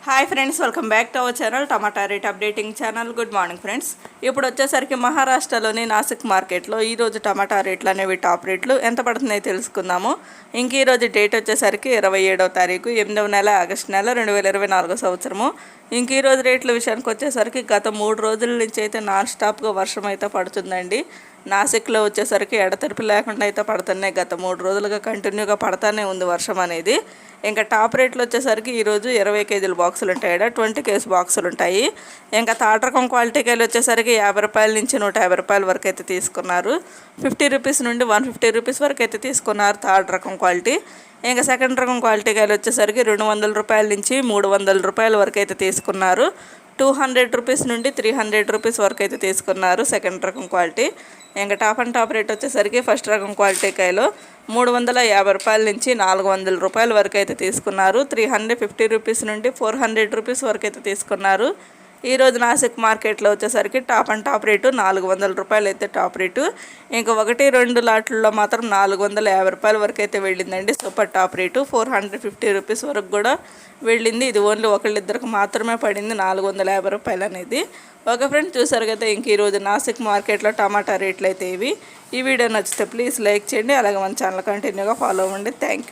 Hi friends, welcome back to our channel tomato rate updating channel. Good morning friends. ఇప్పుడు వచ్చేసరికి మహారాష్ట్రలోని నాసిక్ మార్కెట్లో ఈరోజు టమాటా రేట్లు అనేవి టాప్ రేట్లు ఎంత పడుతున్నాయో తెలుసుకుందాము. ఇంక ఈరోజు డేట్ వచ్చేసరికి 27వ తారీఖు 8వ నెల ఆగస్టు నెల 2024 సంవత్సరము. ఇంక ఈరోజు రేట్ల విషయానికి వచ్చేసరికి గత 3 రోజుల నుంచి అయితే నాన్ స్టాప్గా వర్షం అయితే పడుతుందండి. నాసిక్లో వచ్చేసరికి ఎడతెరిపి లేకుండా అయితే పడుతున్నాయి. గత 3 రోజులుగా కంటిన్యూగా పడతానే ఉంది వర్షం అనేది. ఇంకా టాప్ రేట్లు వచ్చేసరికి ఈరోజు 20 కేజీల బాక్సులు ఉంటాయి, 20 కేజీ బాక్సులు ఉంటాయి. ఇంకా థర్డ్ రకం క్వాలిటీ కాయలు వచ్చేసరికి 50 రూపాయల నుంచి 150 రూపాయల వరకు అయితే తీసుకున్నారు. 50 రూపీస్ నుండి 150 రూపీస్ వరకు అయితే తీసుకున్నారు థర్డ్ రకం క్వాలిటీ. ఇంకా సెకండ్ రకం క్వాలిటీ కాయలు వచ్చేసరికి 200 రూపాయల నుంచి 300 రూపాయల వరకు అయితే తీసుకున్నారు. 200 రూపీస్ నుండి 300 రూపీస్ వరకు అయితే తీసుకున్నారు సెకండ్ రకం క్వాలిటీ. ఇంకా టాప్ రేట్ వచ్చేసరికి ఫస్ట్ రకం క్వాలిటీ కాయలు 350 రూపాయల నుంచి 400 రూపాయల వరకు అయితే తీసుకున్నారు. 350 రూపీస్ నుండి 400 రూపీస్ వరకు అయితే తీసుకున్నారు. ఈరోజు నాసిక్ మార్కెట్లో వచ్చేసరికి టాప్ రేటు 400 రూపాయలు అయితే టాప్ రేటు. ఇంకా 1-2 లాట్లలో మాత్రం 450 రూపాయల వరకు అయితే వెళ్ళిందండి సూపర్ టాప్ రేటు. 450 రూపీస్ వరకు కూడా వెళ్ళింది. ఇది ఓన్లీ ఒకళ్ళిద్దరికి మాత్రమే పడింది 450 రూపాయలు అనేది. ఓకే ఫ్రెండ్స్, చూసారు కదా ఇంక ఈరోజు నాసిక్ మార్కెట్లో టమాటా రేట్లు అయితే ఇవి. ఈ వీడియో నచ్చితే ప్లీజ్ లైక్ చేయండి, అలాగే మన ఛానల్ కంటిన్యూగా ఫాలో అవ్వండి. Thank you.